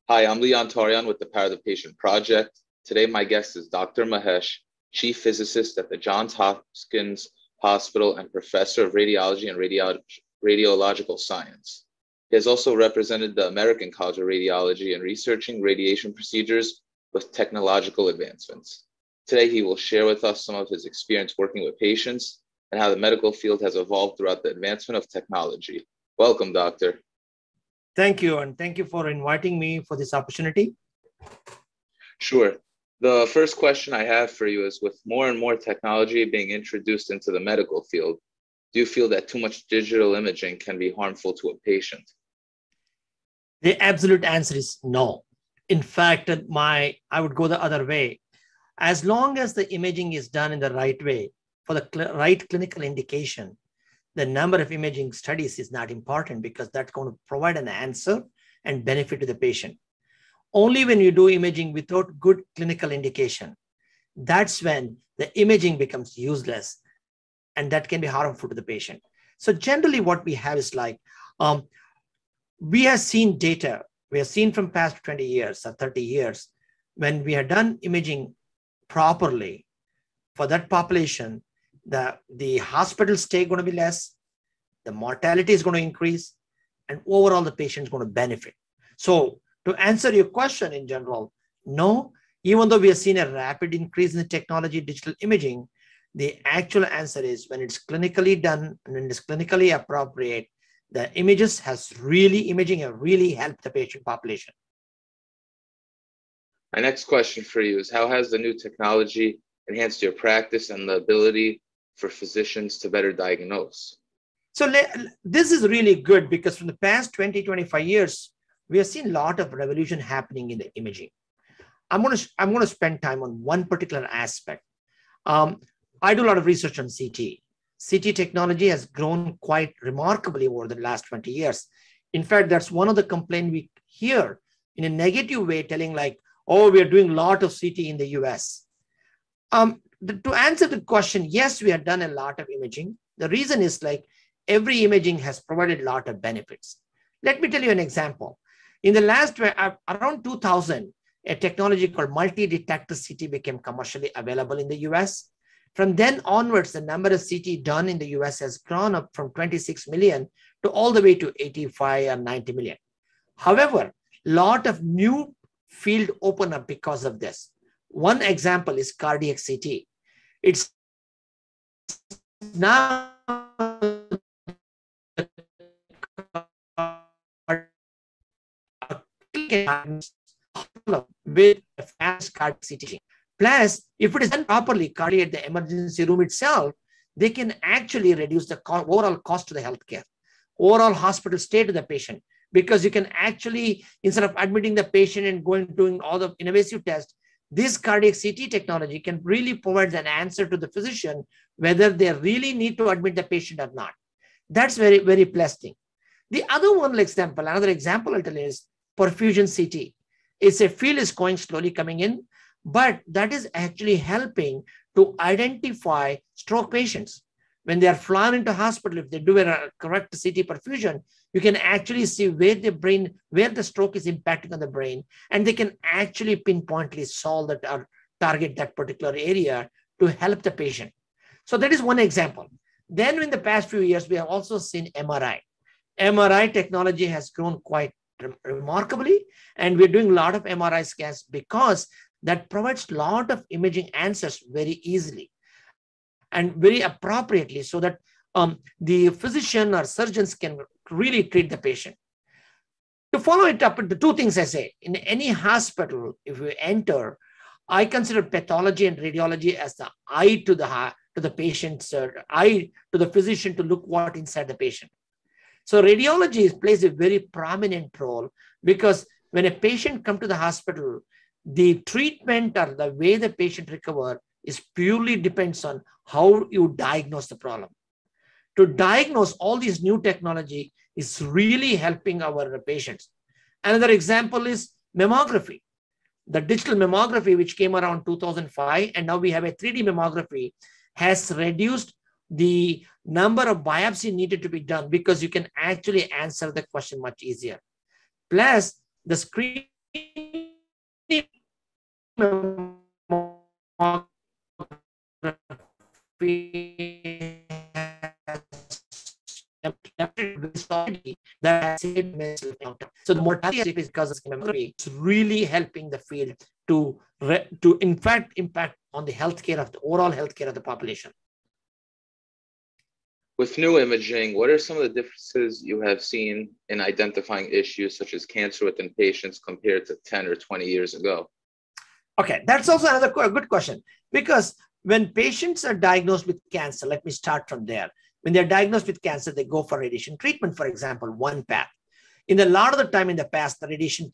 Hi, I'm Leon Taryan with the Power of the Patient Project. Today, my guest is Dr. Mahesh, Chief Physicist at the Johns Hopkins Hospital and Professor of Radiology and Radiological Science. He has also represented the American College of Radiology in researching radiation procedures with technological advancements. Today, he will share with us some of his experience working with patients and how the medical field has evolved throughout the advancement of technology. Welcome, Doctor. Thank you, and thank you for inviting me for this opportunity. Sure. The first question I have for you is, with more and more technology being introduced into the medical field, do you feel that too much digital imaging can be harmful to a patient? The absolute answer is no. In fact, I would go the other way. As long as the imaging is done in the right way, for the right clinical indication, the number of imaging studies is not important because that's going to provide an answer and benefit to the patient. Only when you do imaging without good clinical indication, that's when the imaging becomes useless and that can be harmful to the patient. So generally what we have is like, we have seen data, we have seen from past 20 years or 30 years, when we have done imaging properly for that population, the hospital stay going to be less, the mortality is going to increase, and overall the patient is going to benefit. So to answer your question in general, no, even though we have seen a rapid increase in the technology, digital imaging, the actual answer is when it's clinically done and when it's clinically appropriate, the imaging has really helped the patient population. My next question for you is, how has the new technology enhanced your practice and the ability for physicians to better diagnose? So this is really good because from the past 20, 25 years, we have seen a lot of revolution happening in the imaging. I'm going to spend time on one particular aspect. I do a lot of research on CT. CT technology has grown quite remarkably over the last 20 years. In fact, that's one of the complaints we hear in a negative way, telling like, oh, we are doing a lot of CT in the US. To answer the question, yes, we have done a lot of imaging. The reason is like every imaging has provided a lot of benefits. Let me tell you an example. In the last, around 2000, a technology called multi-detector CT became commercially available in the US. From then onwards, the number of CT done in the US has grown up from 26 million to all the way to 85 or 90 million. However, a lot of new field open up because of this. One example is cardiac CT. It's now with a fast cardiac CT. Plus, if it is done properly, cardiac at the emergency room itself, they can actually reduce the overall cost to the healthcare, overall hospital stay to the patient, because you can actually, instead of admitting the patient and doing all the invasive tests, this cardiac CT technology can really provide an answer to the physician whether they really need to admit the patient or not. That's very, very plus thing. The other one example, another example I'll tell you is perfusion CT. It's a field is going slowly coming in, but that is actually helping to identify stroke patients. When they are flown into hospital, if they do a correct CT perfusion, you can actually see where the stroke is impacting on the brain, and they can actually pinpointly solve that or target that particular area to help the patient. So that is one example. Then in the past few years, we have also seen MRI. MRI technology has grown quite remarkably, and we're doing a lot of MRI scans because that provides a lot of imaging answers very easily and very appropriately, so that the physician or surgeons can really treat the patient. To follow it up, the two things I say, in any hospital, if you enter, I consider pathology and radiology as the eye to the patient's eye to the physician to look what inside the patient. So radiology plays a very prominent role because when a patient comes to the hospital, the treatment or the way the patient recovers is purely depends on how you diagnose the problem. To diagnose all these new technology is really helping our patients. Another example is mammography. The digital mammography, which came around 2005, and now we have a 3D mammography, has reduced the number of biopsy needed to be done because you can actually answer the question much easier. Plus, the screening that has saved mental health. So the mortality is because of mammography. It's really helping the field to in fact impact on the healthcare of the overall healthcare of the population. With new imaging, what are some of the differences you have seen in identifying issues such as cancer within patients compared to 10 or 20 years ago? Okay, that's also another good question, because when patients are diagnosed with cancer, let me start from there. When they're diagnosed with cancer, they go for radiation treatment, for example, one path. In a lot of the time in the past, the radiation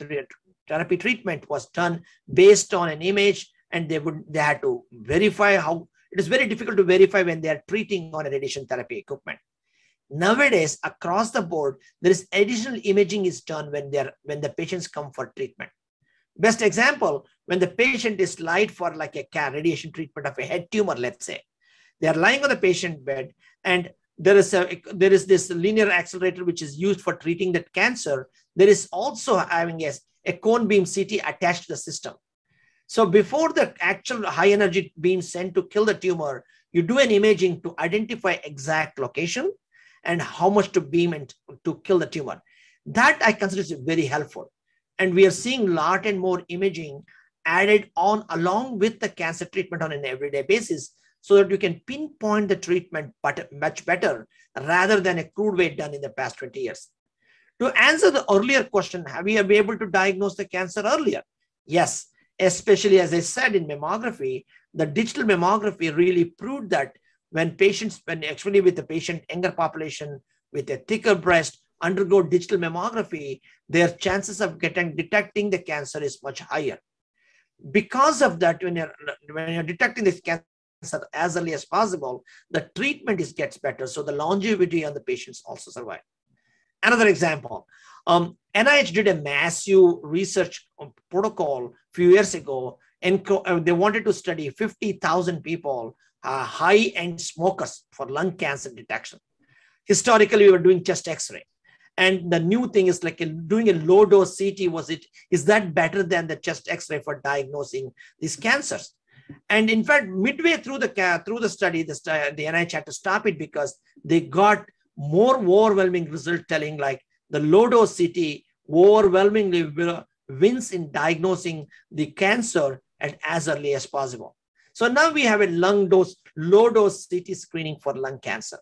therapy treatment was done based on an image, and they had to verify how. It is very difficult to verify when they are treating on a radiation therapy equipment. Nowadays, across the board, there is additional imaging is done when the patients come for treatment. Best example, when the patient is lied for like a radiation treatment of a head tumor, let's say, they are lying on the patient bed, and there is this linear accelerator which is used for treating that cancer. There is also having a cone beam CT attached to the system. So before the actual high energy beam sent to kill the tumor, you do an imaging to identify exact location and how much to beam and to kill the tumor. That I consider is very helpful. And we are seeing a lot and more imaging added on along with the cancer treatment on an everyday basis, so that you can pinpoint the treatment much better rather than a crude way done in the past 20 years. To answer the earlier question, have we been able to diagnose the cancer earlier? Yes, especially as I said in mammography, the digital mammography really proved that when actually with the patient, younger population with a thicker breast undergo digital mammography, their chances of detecting the cancer is much higher. Because of that, when you're detecting this cancer as early as possible, the treatment gets better. So the longevity of the patients also survive. Another example, NIH did a massive research protocol a few years ago, and they wanted to study 50,000 people, high-end smokers, for lung cancer detection. Historically, we were doing chest X-ray. And the new thing is like doing a low-dose CT. Is that better than the chest X-ray for diagnosing these cancers? And in fact, midway through the study, the NIH had to stop it because they got more overwhelming result telling like the low-dose CT overwhelmingly wins in diagnosing the cancer as early as possible. So now we have a low-dose CT screening for lung cancer.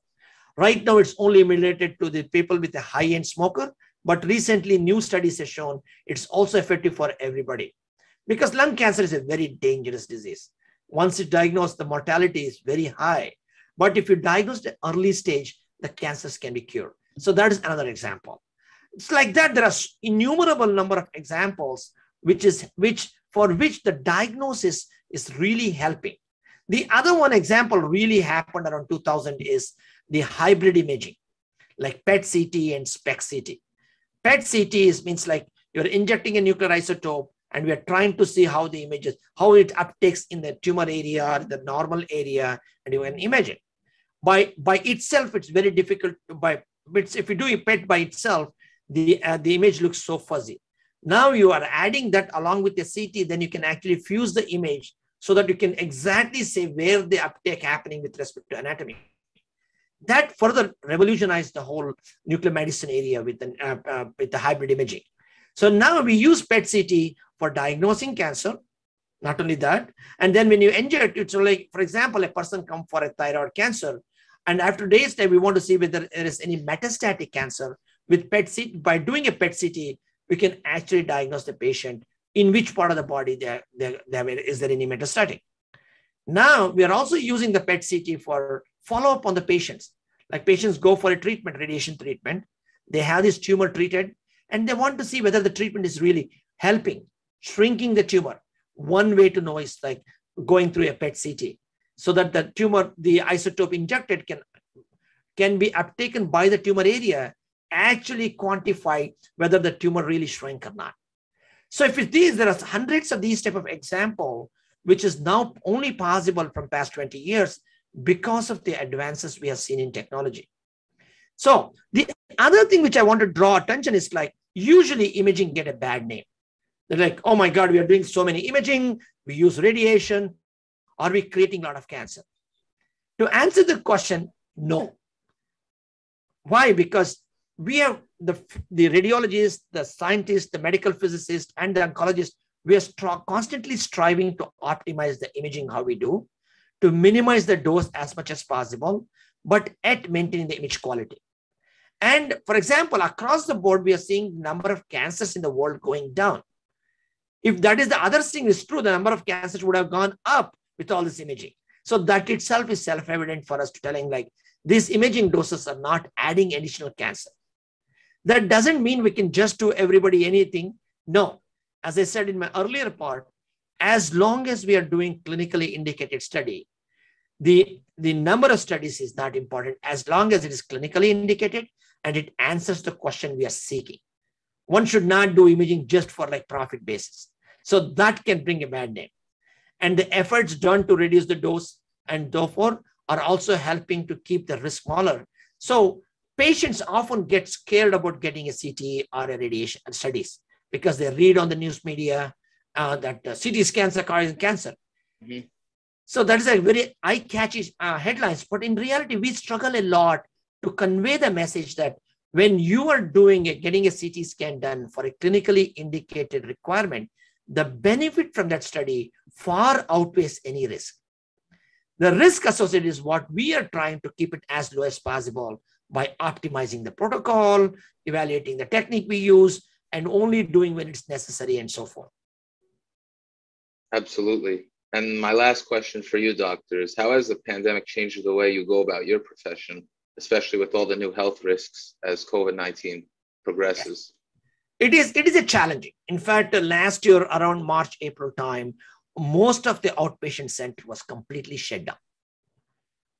Right now, it's only related to the people with a high-end smoker, but recently new studies have shown it's also effective for everybody, because lung cancer is a very dangerous disease. Once it's diagnosed, the mortality is very high. But if you diagnose the early stage, the cancers can be cured. So that is another example. It's like that. There are innumerable number of examples for which the diagnosis is really helping. The other one example really happened around 2000 is the hybrid imaging, like PET CT and SPECT CT. PET CT means like you're injecting a nuclear isotope, and we are trying to see how the images, how it uptakes in the tumor area, the normal area, and you can image it. By itself, it's very difficult. If you do a PET by itself, the image looks so fuzzy. Now you are adding that along with the CT, then you can actually fuse the image so that you can exactly say where the uptake happening with respect to anatomy. That further revolutionized the whole nuclear medicine area with the hybrid imaging. So now we use PET CT for diagnosing cancer. Not only that, and then when you inject, it's like, for example, a person comes for a thyroid cancer, and after days we want to see whether there is any metastatic cancer. With PET CT, by doing a PET CT, we can actually diagnose the patient in which part of the body is there any metastatic. Now we are also using the PET CT for follow-up on the patients. Like patients go for a treatment, radiation treatment, they have this tumor treated, and they want to see whether the treatment is really helping, shrinking the tumor. One way to know is like going through a PET CT, so that the tumor, the isotope injected can be uptaken by the tumor area, actually quantify whether the tumor really shrank or not. So if it's there are hundreds of these type of example, which is now only possible from past 20 years because of the advances we have seen in technology. So the other thing which I want to draw attention is like usually imaging get a bad name. They're like, oh my God, we are doing so many imaging, we use radiation, are we creating a lot of cancer? To answer the question, no. Why? Because we have the radiologists, the scientists, the medical physicists, and the oncologists, we are constantly striving to optimize the imaging, how we do, to minimize the dose as much as possible, but at maintaining the image quality. And for example, across the board, we are seeing the number of cancers in the world going down. If that is the other thing is true, the number of cancers would have gone up with all this imaging. So that itself is self-evident for us to telling like these imaging doses are not adding additional cancer. That doesn't mean we can just do everybody anything. No, as I said in my earlier part, as long as we are doing clinically indicated study, the number of studies is not important as long as it is clinically indicated and it answers the question we are seeking. One should not do imaging just for like profit basis. So that can bring a bad name. And the efforts done to reduce the dose and therefore are also helping to keep the risk smaller. So patients often get scared about getting a CT or a radiation studies because they read on the news media that CT scans are causing cancer. Mm-hmm. So that is a very eye-catchy headlines. But in reality, we struggle a lot to convey the message that when you are getting a CT scan done for a clinically indicated requirement, the benefit from that study far outweighs any risk. The risk associated is what we are trying to keep it as low as possible by optimizing the protocol, evaluating the technique we use, and only doing when it's necessary and so forth. Absolutely. And my last question for you, doctor, is how has the pandemic changed the way you go about your profession, especially with all the new health risks as COVID-19 progresses? It is a challenging. In fact, last year around March, April time, most of the outpatient center was completely shut down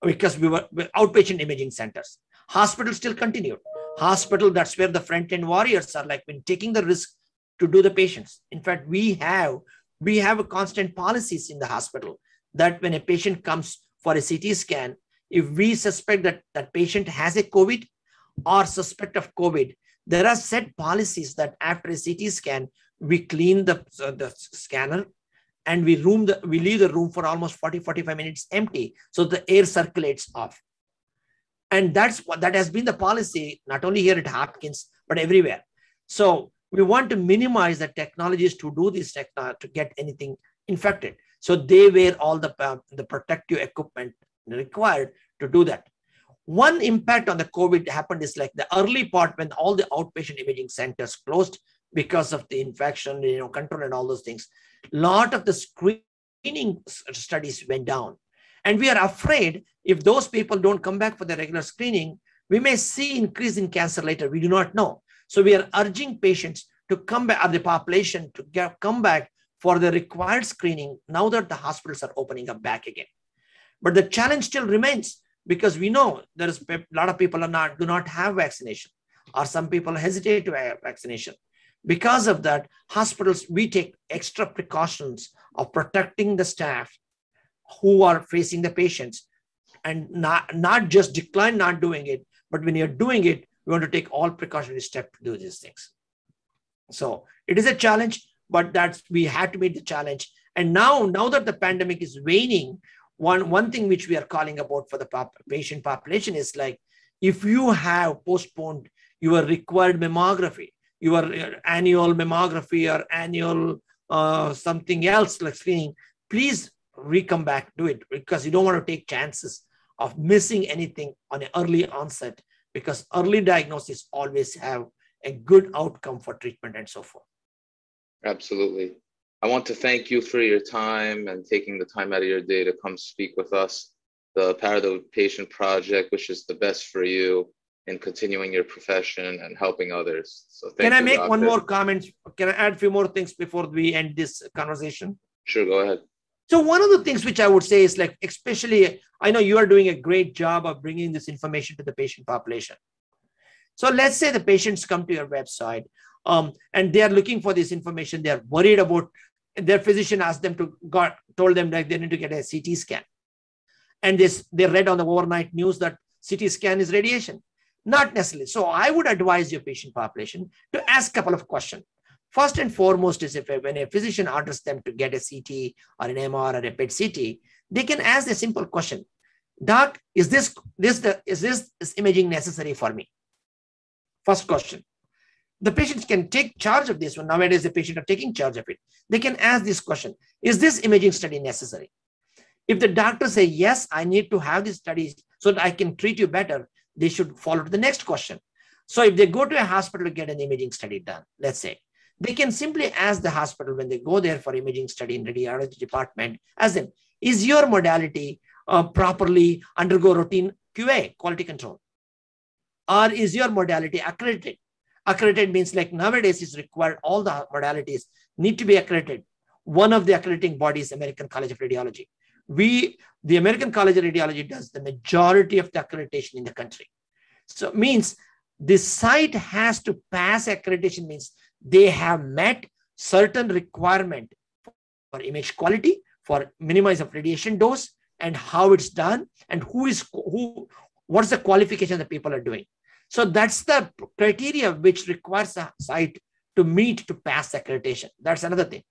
because we were outpatient imaging centers. Hospitals still continued. Hospital, that's where the front-end warriors are like when taking the risk to do the patients. In fact, we have a constant policies in the hospital that when a patient comes for a CT scan, if we suspect that that patient has a COVID or suspect of COVID, there are set policies that after a CT scan, we clean the scanner and we leave the room for almost 40-45 minutes empty so the air circulates off. And that has been the policy, not only here at Hopkins, but everywhere. So we want to minimize the technologies to do this to get anything infected. So they wear all the protective equipment required to do that. One impact on the COVID happened is like the early part when all the outpatient imaging centers closed because of the infection, control and all those things. A lot of the screening studies went down. And we are afraid if those people don't come back for the regular screening, we may see increase in cancer later. We do not know. So we are urging patients to come back, or the population to come back for the required screening now that the hospitals are opening up back again. But the challenge still remains because we know there is a lot of people do not have vaccination, or some people hesitate to have vaccination. Because of that, hospitals, we take extra precautions of protecting the staff who are facing the patients and not just decline not doing it, but when you're doing it, we want to take all precautionary steps to do these things. So it is a challenge, but we had to meet the challenge. And now that the pandemic is waning, one thing which we are calling about for the patient population is like, if you have postponed your required mammography, your annual mammography or annual something else like screening, please come back, do it, because you don't want to take chances of missing anything on an early onset, because early diagnosis always have a good outcome for treatment and so forth. Absolutely. I want to thank you for your time and taking the time out of your day to come speak with us. The Power of the Patient Project wishes the best for you in continuing your profession and helping others. So thank you. Can I make one more comment? Can I add a few more things before we end this conversation? Sure, go ahead. So one of the things which I would say is like, especially, I know you are doing a great job of bringing this information to the patient population. So let's say the patients come to your website and they are looking for this information. They are worried about, their physician asked them told them that they need to get a CT scan. And they read on the overnight news that CT scan is radiation. Not necessarily. So I would advise your patient population to ask a couple of questions. First and foremost is when a physician orders them to get a CT or an MR or a PET CT, they can ask a simple question. Doc, is this imaging necessary for me? First question. The patients can take charge of this one. Nowadays, the patient are taking charge of it. They can ask this question. Is this imaging study necessary? If the doctor say, yes, I need to have this study so that I can treat you better, they should follow to the next question. So if they go to a hospital to get an imaging study done, let's say, they can simply ask the hospital when they go there for imaging study in radiology department, ask them, is your modality properly undergo routine QA, quality control? Or is your modality accredited? Accredited means like nowadays is required, all the modalities need to be accredited. One of the accrediting bodies, American College of Radiology. The American College of Radiology does the majority of the accreditation in the country. So it means the site has to pass accreditation, means they have met certain requirement for image quality, for minimize of radiation dose, and how it's done, and what's the qualification that people are doing. So that's the criteria which requires a site to meet to pass accreditation. That's another thing.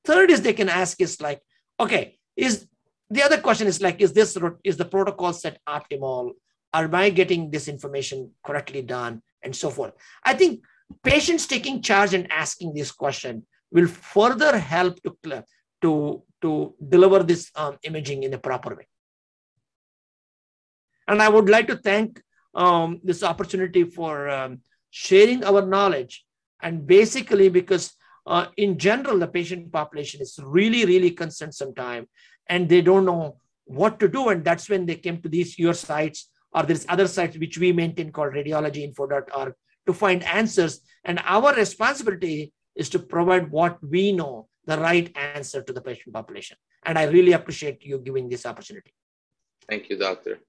Third is they can ask is like, okay, the other question is like, is the protocol set optimal? Am I getting this information correctly done? And so forth. I think patients taking charge and asking this question will further help to deliver this imaging in a proper way. And I would like to thank this opportunity for sharing our knowledge, and basically because in general, the patient population is really, really concerned sometimes, and they don't know what to do. And that's when they came to your sites, or there's other sites which we maintain called radiologyinfo.org to find answers. And our responsibility is to provide what we know, the right answer to the patient population. And I really appreciate you giving this opportunity. Thank you, doctor.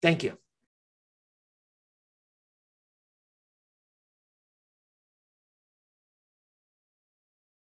Thank you.